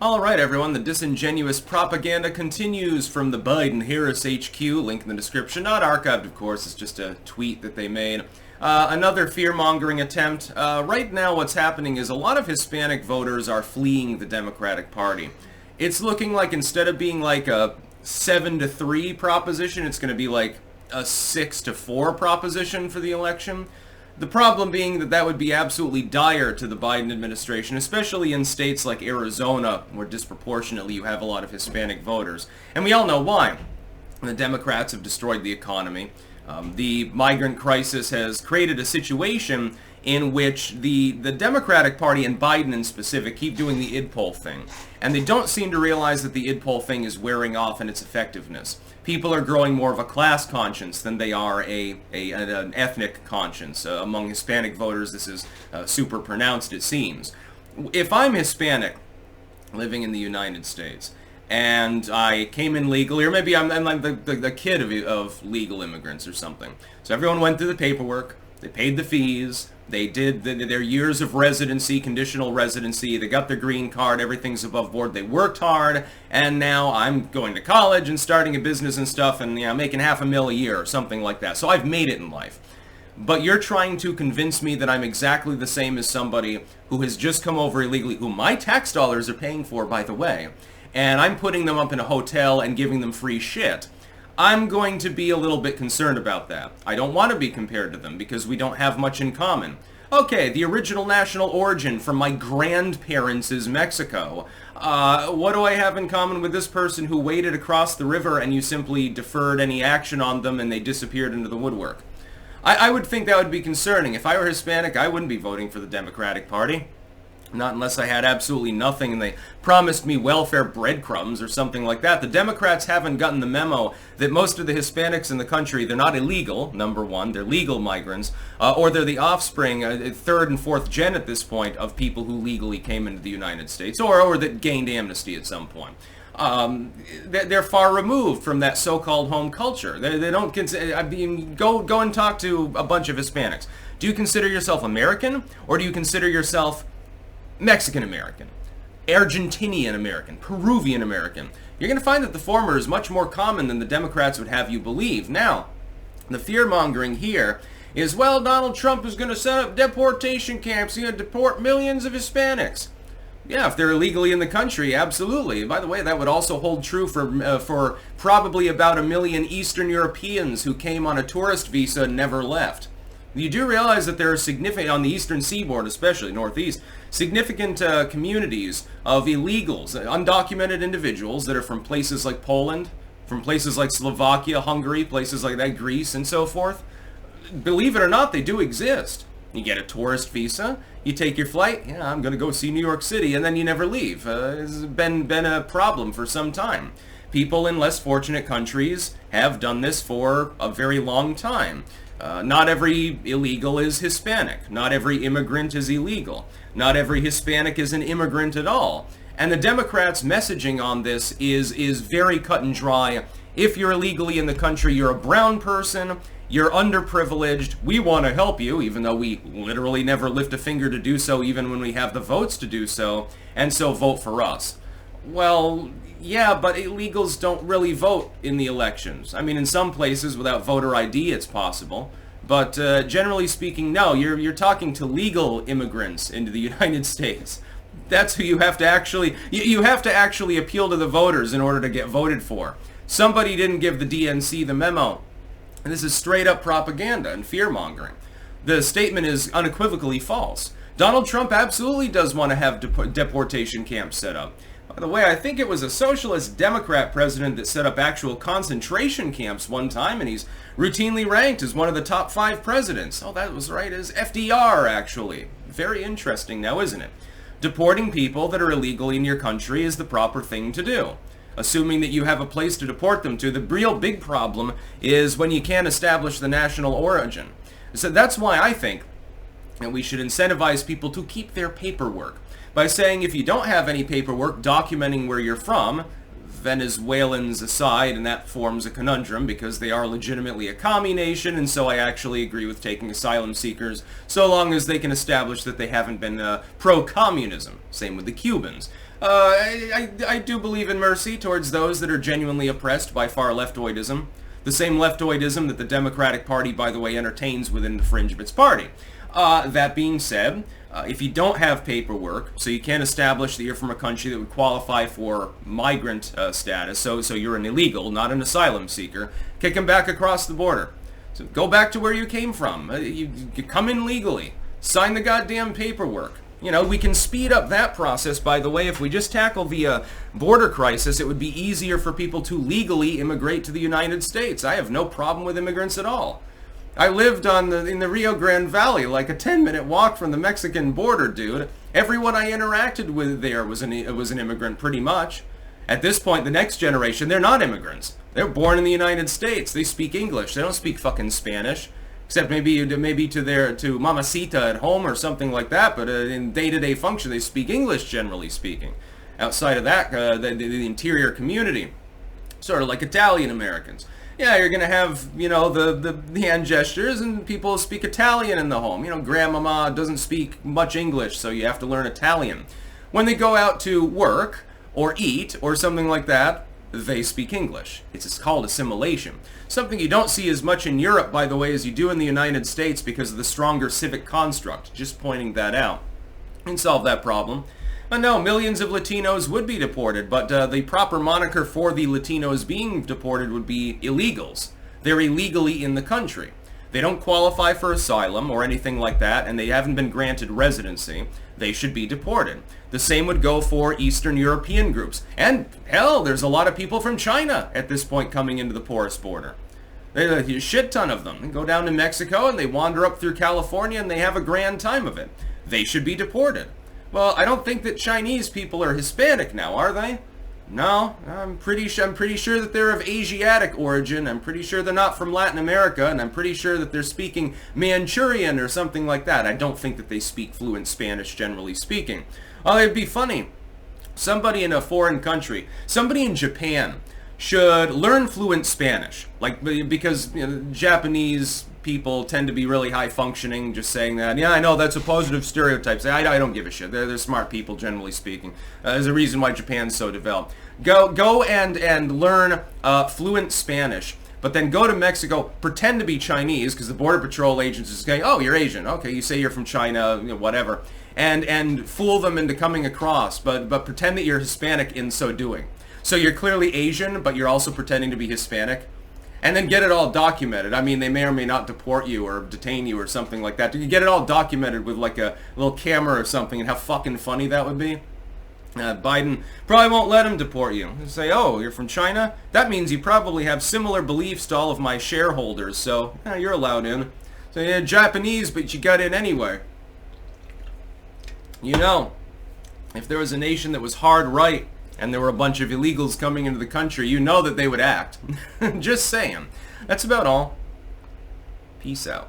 Alright everyone, the disingenuous propaganda continues from the Biden-Harris HQ, link in the description, not archived of course, it's just a tweet that they made. Another fear-mongering attempt. Right now what's happening is a lot of Hispanic voters are fleeing the Democratic Party. It's looking like instead of being like a 7-3 proposition, it's going to be like a 6-4 proposition for the election. The problem being that that would be absolutely dire to the Biden administration, especially in states like Arizona, where disproportionately you have a lot of Hispanic voters. And we all know why. The Democrats have destroyed the economy. The migrant crisis has created a situation in which the Democratic Party and Biden in specific keep doing the id poll thing. And they don't seem to realize that the id poll thing is wearing off in its effectiveness. People are growing more of a class conscience than they are an ethnic conscience. Among Hispanic voters, this is super pronounced, it seems. If I'm Hispanic, living in the United States, and I came in legally, or maybe I'm like the kid of legal immigrants or something. So everyone went through the paperwork, they paid the fees, they did their years of residency, conditional residency, they got their green card, everything's above board, they worked hard, and now I'm going to college and starting a business and stuff, and making $500,000 a year or something like that. So I've made it in life. But you're trying to convince me that I'm exactly the same as somebody who has just come over illegally, who my tax dollars are paying for, by the way, and I'm putting them up in a hotel and giving them free shit. I'm going to be a little bit concerned about that. I don't want to be compared to them because we don't have much in common. Okay, the original national origin from my grandparents is Mexico. What do I have in common with this person who waded across the river and you simply deferred any action on them and they disappeared into the woodwork? I would think that would be concerning. If I were Hispanic, I wouldn't be voting for the Democratic Party. Not unless I had absolutely nothing and they promised me welfare breadcrumbs or something like that. The Democrats haven't gotten the memo that most of the Hispanics in the country, they're not illegal, number one, they're legal migrants, or they're the offspring, third and fourth gen at this point, of people who legally came into the United States, or that gained amnesty at some point. They're far removed from that so-called home culture. They don't consider, I mean, go and talk to a bunch of Hispanics. Do you consider yourself American, or do you consider yourself Mexican-American, Argentinian-American, Peruvian-American? You're going to find that the former is much more common than the Democrats would have you believe. Now, the fear-mongering here is, well, Donald Trump is going to set up deportation camps. He's going to deport millions of Hispanics. Yeah, if they're illegally in the country, absolutely. By the way, that would also hold true for probably about 1 million Eastern Europeans who came on a tourist visa and never left. You do realize that there are significant, on the eastern seaboard especially, northeast, significant communities of illegals, undocumented individuals that are from places like Poland, from places like Slovakia, Hungary, places like that, Greece, and so forth. Believe it or not, they do exist. You get a tourist visa, you take your flight, yeah, I'm going to go see New York City, and then you never leave. It's been a problem for some time. People in less fortunate countries have done this for a very long time. Not every illegal is Hispanic. Not every immigrant is illegal. Not every Hispanic is an immigrant at all. And the Democrats' messaging on this is very cut and dry. If you're illegally in the country, you're a brown person, you're underprivileged, we want to help you, even though we literally never lift a finger to do so, even when we have the votes to do so, and so vote for us. Well, yeah, but illegals don't really vote in the elections. I mean, in some places, without voter ID, it's possible. But generally speaking, no, you're talking to legal immigrants into the United States. That's who you have to actually, you have to actually appeal to the voters in order to get voted for. Somebody didn't give the DNC the memo. And this is straight up propaganda and fear-mongering. The statement is unequivocally false. Donald Trump absolutely does want to have deportation camps set up. By the way, I think it was a socialist Democrat president that set up actual concentration camps one time, and he's routinely ranked as one of the top 5 presidents. Oh, that was right, as FDR, actually. Very interesting now, isn't it? Deporting people that are illegally in your country is the proper thing to do. Assuming that you have a place to deport them to, the real big problem is when you can't establish the national origin. So that's why I think that we should incentivize people to keep their paperwork. By saying if you don't have any paperwork documenting where you're from, Venezuelans aside, and that forms a conundrum because they are legitimately a commie nation, and so I actually agree with taking asylum seekers so long as they can establish that they haven't been pro-communism. Same with the Cubans. I do believe in mercy towards those that are genuinely oppressed by far leftoidism. The same leftoidism that the Democratic Party, by the way, entertains within the fringe of its party. That being said, if you don't have paperwork, so you can't establish that you're from a country that would qualify for migrant status, so you're an illegal, not an asylum seeker, kick them back across the border. So go back to where you came from. You come in legally. Sign the goddamn paperwork. You know, we can speed up that process, by the way. If we just tackle the border crisis, it would be easier for people to legally immigrate to the United States. I have no problem with immigrants at all. I lived in the Rio Grande Valley, like a 10-minute walk from the Mexican border, dude. Everyone I interacted with there was an immigrant, pretty much. At this point, the next generation, they're not immigrants. They're born in the United States. They speak English. They don't speak fucking Spanish. Except maybe to mamacita at home or something like that, but in day-to-day function they speak English, generally speaking. Outside of that, the interior community, sort of like Italian Americans. Yeah, you're gonna have, you know, the hand gestures, and people speak Italian in the home. You know, grandmama doesn't speak much English, so you have to learn Italian. When they go out to work or eat or something like that, they speak English. It's called assimilation. Something you don't see as much in Europe, by the way, as you do in the United States because of the stronger civic construct. Just pointing that out. And solve that problem. No, millions of Latinos would be deported, but the proper moniker for the Latinos being deported would be illegals. They're illegally in the country. They don't qualify for asylum or anything like that, and they haven't been granted residency. They should be deported. The same would go for Eastern European groups. And, hell, there's a lot of people from China at this point coming into the porous border. There's a shit ton of them. They go down to Mexico and they wander up through California and they have a grand time of it. They should be deported. Well, I don't think that Chinese people are Hispanic now, are they? No, I'm pretty sure that they're of Asiatic origin. I'm pretty sure they're not from Latin America, and I'm pretty sure that they're speaking Manchurian or something like that. I don't think that they speak fluent Spanish, generally speaking. Oh, it'd be funny. Somebody in a foreign country, somebody in Japan, should learn fluent Spanish, like, because, you know, Japanese people tend to be really high functioning. Just saying that. Yeah, I know that's a positive stereotype. I don't give a shit. They're smart people, generally speaking. There's a reason why Japan's so developed. Go and learn fluent Spanish, but then go to Mexico, pretend to be Chinese, because the Border Patrol agents is saying, oh, you're Asian. Okay, you say you're from China, you know, whatever, and fool them into coming across, but pretend that you're Hispanic in so doing. So you're clearly Asian, but you're also pretending to be Hispanic. And then get it all documented. I mean, they may or may not deport you or detain you or something like that. You get it all documented with like a little camera or something, and how fucking funny that would be. Biden probably won't let him deport you. He'll say, oh, you're from China? That means you probably have similar beliefs to all of my shareholders, so you're allowed in. So you're Japanese, but you got in anyway. You know, if there was a nation that was hard right, and there were a bunch of illegals coming into the country, you know that they would act. Just saying. That's about all. Peace out.